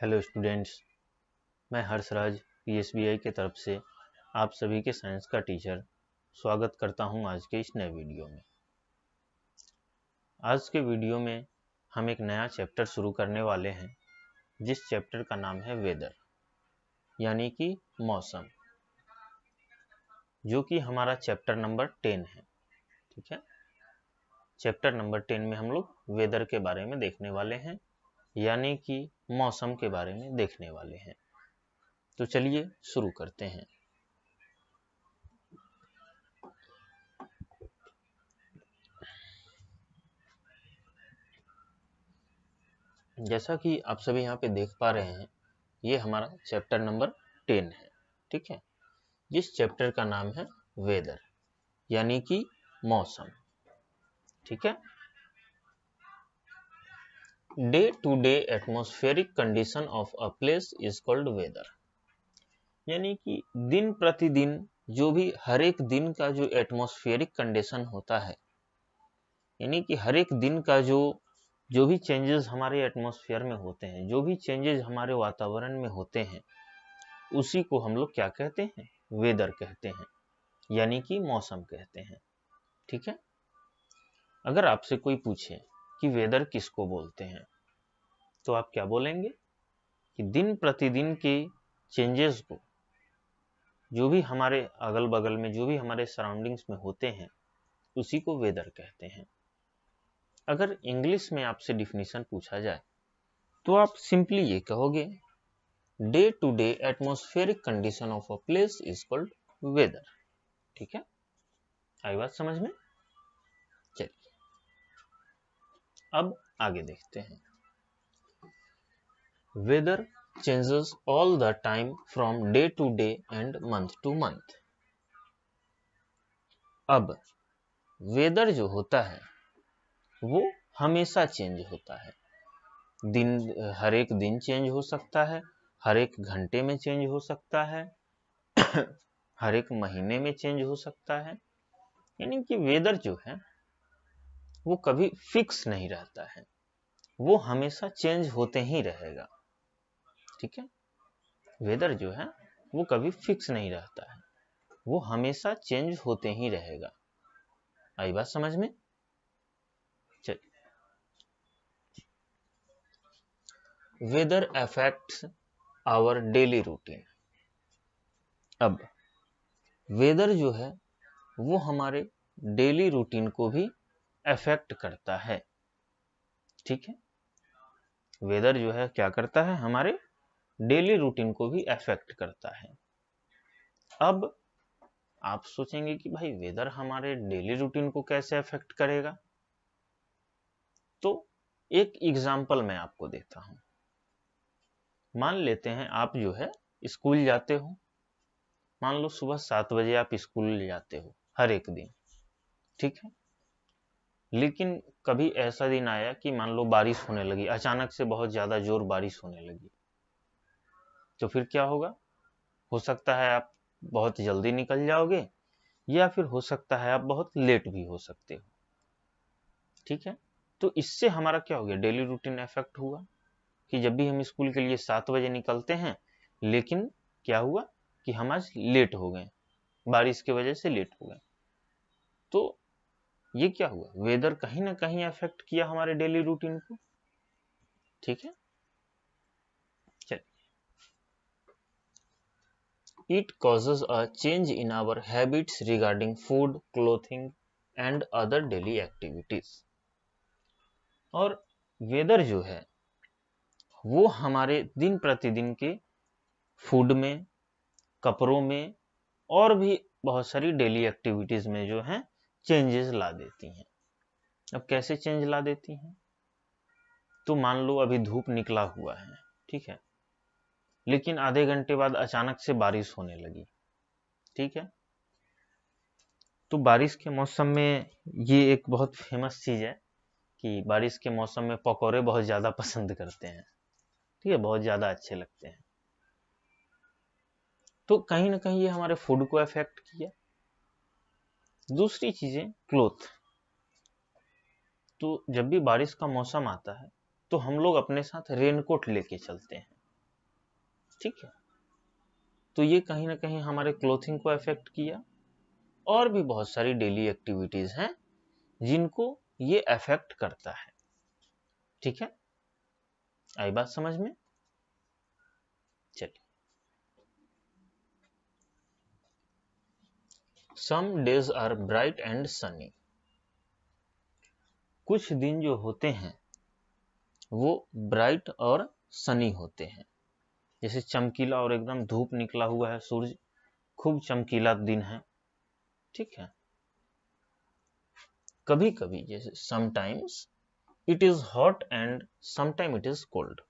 Hello students, मैं हर्षराज पीएसबीआई के तरफ से आप सभी के साइंस का टीचर स्वागत करता हूं आज के इस नए वीडियो में। आज के वीडियो में हम एक नया चैप्टर शुरू करने वाले हैं, जिस चैप्टर का नाम है वेदर, यानी कि मौसम, जो कि हमारा चैप्टर नंबर 10 है। ठीक है, चैप्टर नंबर 10 में हम लोग वेदर के बारे में देखने वाले हैं, यानी कि मौसम के बारे में देखने वाले हैं। तो चलिए शुरू करते हैं। जैसा कि आप सभी यहाँ पे देख पा रहे हैं, ये हमारा चैप्टर नंबर 10 है। ठीक है, जिस चैप्टर का नाम है वेदर, यानी कि मौसम। ठीक है, day to day atmospheric condition of a place is called weather, यानी कि दिन प्रतिदिन जो भी हर एक दिन का जो एटमॉस्फेरिक कंडीशन होता है, यानी कि हर एक दिन का जो भी चेंजेस हमारे एटमॉस्फेयर में होते हैं, जो भी चेंजेस हमारे वातावरण में होते हैं, उसी को हम लोग क्या कहते हैं? वेदर कहते हैं, यानी कि मौसम कहते हैं। ठीक है, अगर आपसे कोई पूछे कि वेदर किसको बोलते हैं, तो आप क्या बोलेंगे? कि दिन प्रतिदिन के चेंजेस को, जो भी हमारे अगल बगल में, जो भी हमारे सराउंडिंग्स में होते हैं, उसी को वेदर कहते हैं। अगर इंग्लिश में आपसे डिफिनीशन पूछा जाए, तो आप सिंपली ये कहोगे, day to day atmospheric condition of a place is called weather. ठीक है, आई बात समझ में? चलिए अब आगे देखते हैं। Weather changes all the time from day to day and month to month. अब वेदर जो होता है वो हमेशा चेंज होता है। दिन, हर एक दिन चेंज हो सकता है, हर एक घंटे में चेंज हो सकता है, हर एक महीने में चेंज हो सकता है। यानी कि वेदर जो है वो कभी फिक्स नहीं रहता है, वो हमेशा चेंज होते ही रहेगा। ठीक है, वेदर जो है वो कभी फिक्स नहीं रहता है, वो हमेशा चेंज होते ही रहेगा। आई बात समझ में? चलिए, weather affects our daily routine. अब वेदर जो है वो हमारे डेली रूटीन को भी अफेक्ट करता है। ठीक है, वेदर जो है क्या करता है? हमारे डेली रूटीन को भी अफेक्ट करता है। अब आप सोचेंगे कि भाई वेदर हमारे डेली रूटीन को कैसे अफेक्ट करेगा? तो एक एग्जांपल मैं आपको देता हूं। मान लेते हैं आप जो है स्कूल जाते हो। मान लो सुबह 7 बजे आप स्कूल जाते हो हर एक दिन। ठीक है, लेकिन कभी ऐसा दिन आया कि मान लो बारिश होने लगी, अचानक से बहुत ज्यादा जोर बारिश होने लगी, तो फिर क्या होगा? हो सकता है आप बहुत जल्दी निकल जाओगे, या फिर हो सकता है आप बहुत लेट भी हो सकते हो। ठीक है, तो इससे हमारा क्या हो गया? डेली रूटीन इफेक्ट हुआ कि जब भी हम स्कूल के लिए 7 बजे निकलते हैं, लेकिन क्या हुआ कि हम आज लेट हो गए, बारिश की वजह से लेट हो गए। तो ये क्या हुआ? वेदर कहीं ना कहीं अफेक्ट किया हमारे डेली रूटीन को। ठीक है, चलिए, it causes a change in our habits regarding food, clothing and other daily activities. और वेदर जो है वो हमारे दिन प्रतिदिन के फूड में, कपड़ों में, और भी बहुत सारी डेली एक्टिविटीज में जो है चेंजेस ला देती हैं। अब कैसे चेंज ला देती हैं? तो मान लो अभी धूप निकला हुआ है, ठीक है, लेकिन आधे घंटे बाद अचानक से बारिश होने लगी। ठीक है, तो बारिश के मौसम में ये एक बहुत फेमस चीज है कि बारिश के मौसम में पकौड़े बहुत ज्यादा पसंद करते हैं। ठीक है, बहुत ज्यादा अच्छे लगते हैं। तो कहीं ना कहीं ये हमारे फूड को अफेक्ट किया। दूसरी चीजें, क्लोथ। तो जब भी बारिश का मौसम आता है तो हम लोग अपने साथ रेनकोट लेके चलते हैं। ठीक है, तो ये कहीं ना कहीं हमारे क्लोथिंग को अफेक्ट किया। और भी बहुत सारी डेली एक्टिविटीज हैं जिनको ये अफेक्ट करता है। ठीक है, आई बात समझ में? चलिए, some days are bright and sunny. कुछ दिन जो होते हैं वो ब्राइट और सनी होते हैं, जैसे चमकीला और एकदम धूप निकला हुआ है, सूरज खूब चमकीला दिन है। ठीक है, कभी कभी जैसे sometimes it is hot and sometime it is cold.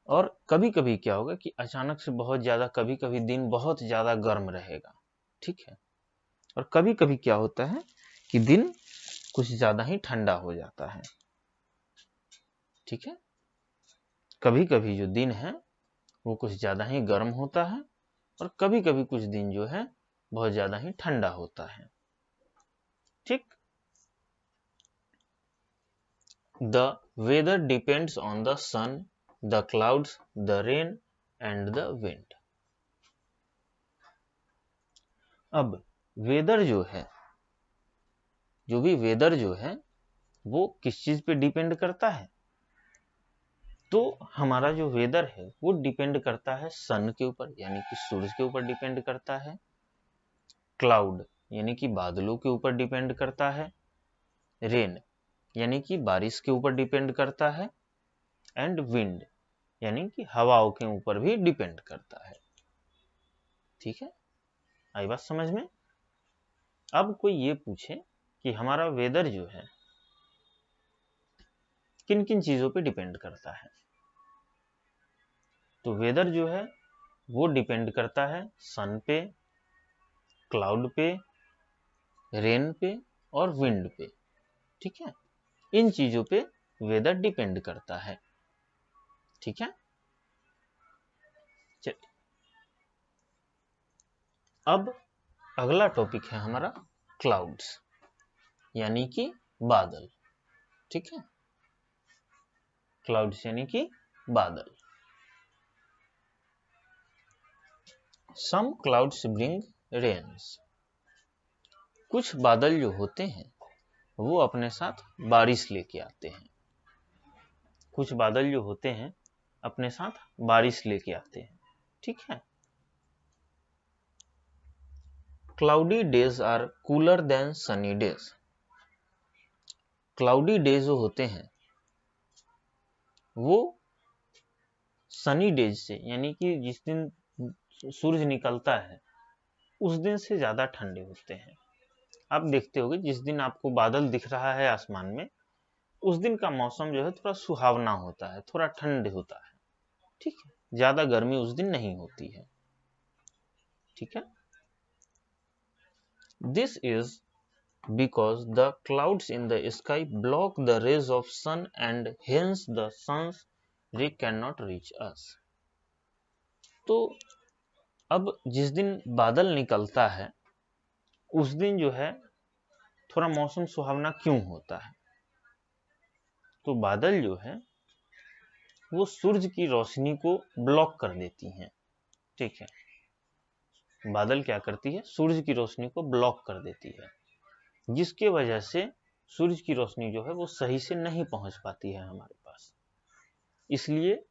और कभी कभी क्या होगा कि अचानक से बहुत ज्यादा, कभी कभी दिन बहुत ज्यादा गर्म रहेगा। ठीक है, और कभी कभी क्या होता है कि दिन कुछ ज्यादा ही ठंडा हो जाता है। ठीक है, कभी कभी जो दिन है वो कुछ ज्यादा ही गर्म होता है और कभी कभी कुछ दिन जो है बहुत ज्यादा ही ठंडा होता है। ठीक, the weather depends on the sun, the clouds, the rain and the wind. अब वेदर जो है, जो भी वेदर जो है वो किस चीज पे डिपेंड करता है? तो हमारा जो वेदर है वो डिपेंड करता है सन के ऊपर, यानी कि सूरज के ऊपर डिपेंड करता है, क्लाउड यानी कि बादलों के ऊपर डिपेंड करता है, रेन यानी कि बारिश के ऊपर डिपेंड करता है, एंड विंड यानी कि हवाओं के ऊपर भी डिपेंड करता है। ठीक है, आई बात समझ में? अब कोई ये पूछे कि हमारा वेदर जो है किन किन चीजों पे डिपेंड करता है, तो वेदर जो है वो डिपेंड करता है सन पे, क्लाउड पे, रेन पे और विंड पे। ठीक है, इन चीजों पे वेदर डिपेंड करता है। ठीक है, चलिए अब अगला टॉपिक है हमारा क्लाउड्स यानी कि बादल। ठीक है, क्लाउड्स यानी कि बादल। सम क्लाउड्स ब्रिंग रेन्स। कुछ बादल जो होते हैं वो अपने साथ बारिश लेके आते हैं। कुछ बादल जो होते हैं अपने साथ बारिश लेके आते हैं। ठीक है, cloudy days are cooler than sunny days. Cloudy days जो होते हैं वो सनी डेज से, यानी कि जिस दिन सूरज निकलता है उस दिन से ज्यादा ठंडे होते हैं। आप देखते होंगे जिस दिन आपको बादल दिख रहा है आसमान में, उस दिन का मौसम जो है थोड़ा सुहावना होता है, थोड़ा ठंड होता है। ठीक है, ज्यादा गर्मी उस दिन नहीं होती है। ठीक है, this is because the clouds in the sky block the rays of sun and hence the sun's ray cannot reach us। तो अब जिस दिन बादल निकलता है उस दिन जो है थोड़ा मौसम सुहावना क्यों होता है? तो बादल जो है वो सूरज की रोशनी को ब्लॉक कर देती हैं। ठीक है, बादल क्या करती है? सूरज की रोशनी को ब्लॉक कर देती है, जिसके वजह से सूरज की रोशनी जो है वो सही से नहीं पहुंच पाती है हमारे पास। इसलिए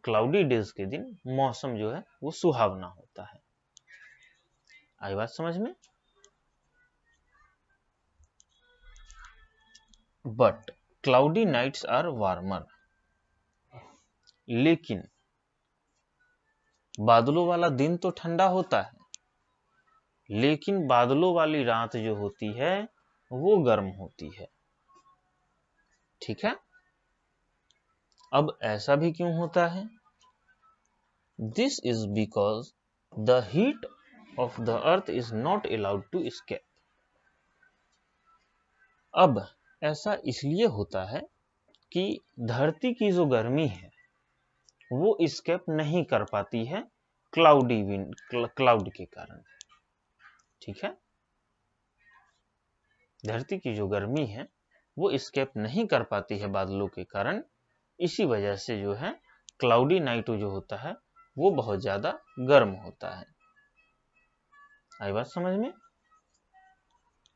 क्लाउडी डेज के दिन मौसम जो है वो सुहावना होता है। आई बात समझ में? But cloudy nights are warmer. लेकिन बादलों वाला दिन तो ठंडा होता है, लेकिन बादलों वाली रात जो होती है वो गर्म होती है। ठीक है, अब ऐसा भी क्यों होता है? This is because the heat of the earth is not allowed to escape। अब ऐसा इसलिए होता है कि धरती की जो गर्मी है वो escape नहीं कर पाती है क्लाउडी विंड, क्लाउड के कारण। ठीक है, धरती की जो गर्मी है वो escape नहीं कर पाती है बादलों के कारण, इसी वजह से जो है क्लाउडी नाइट जो होता है वो बहुत ज्यादा गर्म होता है। आई बात समझ में?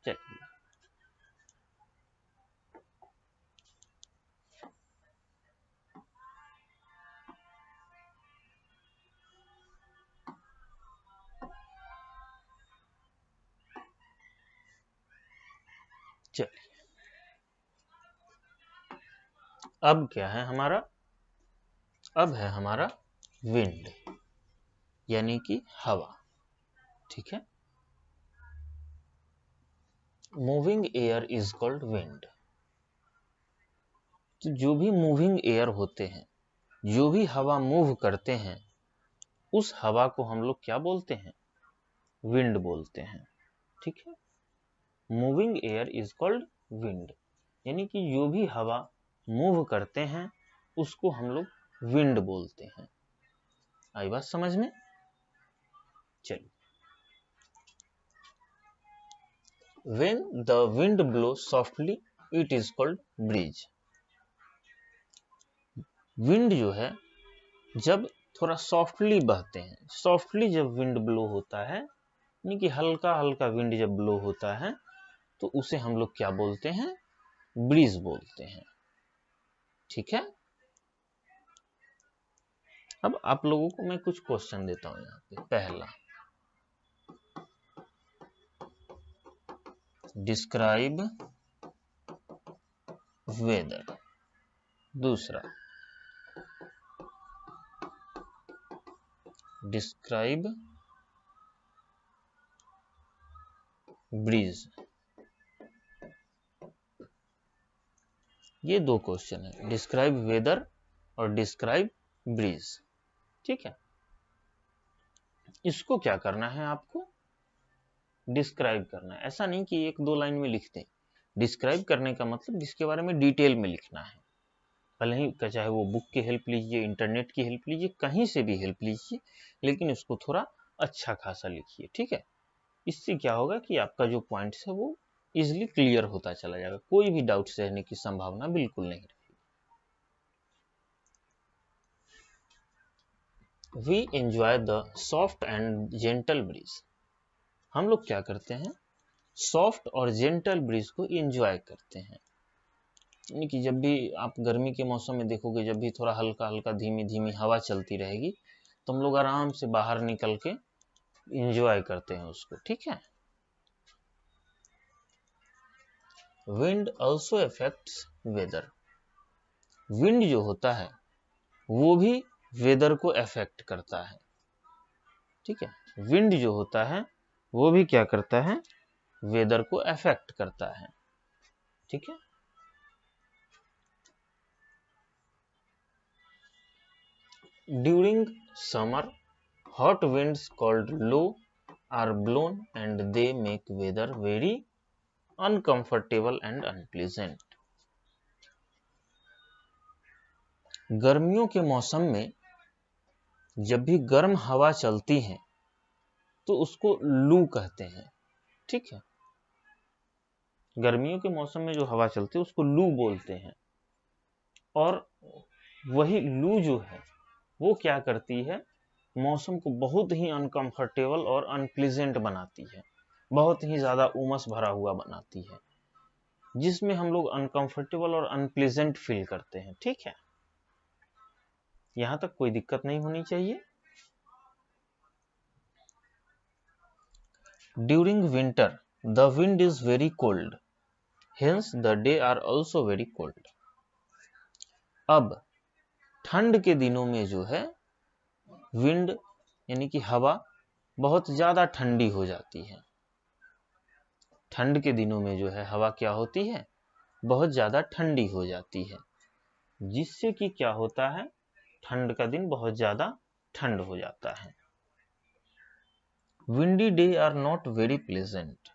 चलिए चलिए अब क्या है हमारा? अब है हमारा विंड, यानी कि हवा। ठीक है, moving air is called wind. तो जो भी मूविंग एयर होते हैं, जो भी हवा मूव करते हैं, उस हवा को हम लोग क्या बोलते हैं? विंड बोलते हैं। ठीक है, moving air is called wind, यानी कि जो भी हवा मूव करते हैं उसको हम लोग विंड बोलते हैं। आई बात समझ में? चलिए, when the wind blows softly it is called breeze। Wind जो है जब थोड़ा सॉफ्टली बहते हैं, सॉफ्टली जब विंड ब्लो होता है, यानी कि हल्का हल्का विंड जब ब्लो होता है, तो उसे हम लोग क्या बोलते हैं? ब्रीज बोलते हैं। ठीक है, अब आप लोगों को मैं कुछ क्वेश्चन देता हूं यहाँ पे। पहला, डिस्क्राइब वेदर। दूसरा, डिस्क्राइब ब्रीज। ये दो क्वेश्चन है, डिस्क्राइब वेदर और डिस्क्राइब ब्रीज। ठीक है, इसको क्या करना है? आपको डिस्क्राइब करना है। ऐसा नहीं कि एक दो लाइन में लिखते हैं। डिस्क्राइब करने का मतलब जिसके बारे में डिटेल में लिखना है, भले ही चाहे वो बुक की हेल्प लीजिए, इंटरनेट की हेल्प लीजिए, कहीं से भी हेल्प लीजिए, लेकिन उसको थोड़ा अच्छा खासा लिखिए। ठीक है, इससे क्या होगा कि आपका जो पॉइंट्स है वो इजिली क्लियर होता चला जाएगा, कोई भी डाउट्स रहने की संभावना बिल्कुल नहीं रहेगी। We enjoy the soft and gentle breeze. हम लोग क्या करते हैं? सॉफ्ट और जेंटल ब्रीज को एंजॉय करते हैं। यानी कि जब भी आप गर्मी के मौसम में देखोगे, जब भी थोड़ा हल्का हल्का धीमी धीमी हवा चलती रहेगी, तो हम लोग आराम से बाहर निकल के एंजॉय करते हैं उसको। ठीक है, wind also affects weather. Wind जो होता है वो भी वेदर को अफेक्ट करता है। ठीक है, विंड जो होता है वो भी क्या करता है? वेदर को अफेक्ट करता है। ठीक है, during summer hot winds called low are blown and they make weather very uncomfortable and unpleasant। गर्मियों के मौसम में जब भी गर्म हवा चलती है तो उसको लू कहते हैं। ठीक है, गर्मियों के मौसम में जो हवा चलती है उसको लू बोलते हैं। और वही लू जो है वो क्या करती है? मौसम को बहुत ही अनकंफर्टेबल और अनप्लीजेंट बनाती है, बहुत ही ज्यादा उमस भरा हुआ बनाती है, जिसमें हम लोग अनकंफर्टेबल और अनप्लीजेंट फील करते हैं। ठीक है, यहां तक कोई दिक्कत नहीं होनी चाहिए। During winter the wind is very cold, hence the day are also very cold. अब ठंड के दिनों में जो है विंड यानी कि हवा बहुत ज्यादा ठंडी हो जाती है। ठंड के दिनों में जो है हवा क्या होती है? बहुत ज्यादा ठंडी हो जाती है, जिससे कि क्या होता है? ठंड का दिन बहुत ज्यादा ठंड हो जाता है। Windy day are not very pleasant.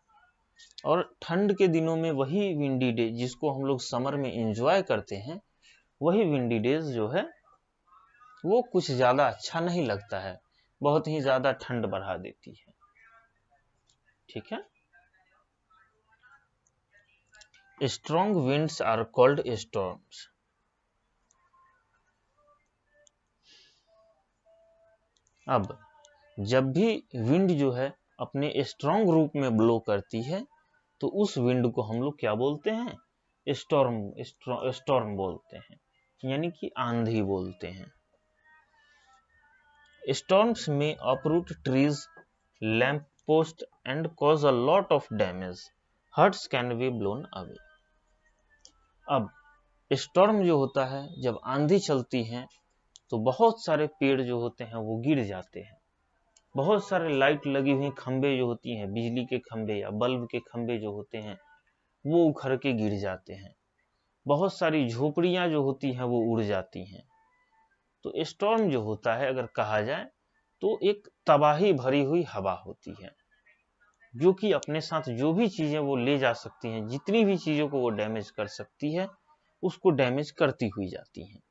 और ठंड के दिनों में वही विंडी डे जिसको हम लोग समर में एंजॉय करते हैं, वही विंडी डेज जो है वो कुछ ज्यादा अच्छा नहीं लगता है, बहुत ही ज्यादा ठंड बढ़ा देती है। ठीक है, strong winds are called storms. अब जब भी विंड जो है अपने स्ट्रॉन्ग रूप में ब्लो करती है तो उस विंड को हम लोग क्या बोलते हैं? स्टॉर्म बोलते हैं, यानी कि आंधी बोलते हैं। स्टॉर्म्स में uproot trees, lamp post and cause a lot of damage. Huts can be blown away. अब स्टॉर्म जो होता है, जब आंधी चलती है तो बहुत सारे पेड़ जो होते हैं वो गिर जाते हैं। बहुत सारे लाइट लगी हुई खंबे जो होती हैं, बिजली के खंबे या बल्ब के खंबे जो होते हैं वो उखड़ के गिर जाते हैं। बहुत सारी झोपड़ियां जो होती हैं वो उड़ जाती हैं। तो स्टॉर्म जो होता है, अगर कहा जाए तो एक तबाही भरी हुई हवा होती है, जो कि अपने साथ जो भी चीजें वो ले जा सकती हैं, जितनी भी चीजों को वो डैमेज कर सकती है उसको डैमेज करती हुई जाती हैं।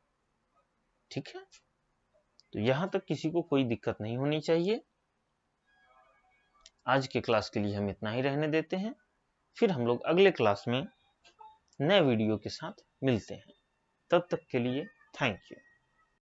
ठीक है, तो यहां तक किसी को कोई दिक्कत नहीं होनी चाहिए। आज के क्लास के लिए हम इतना ही रहने देते हैं, फिर हम लोग अगले क्लास में नए वीडियो के साथ मिलते हैं। तब तक के लिए थैंक यू।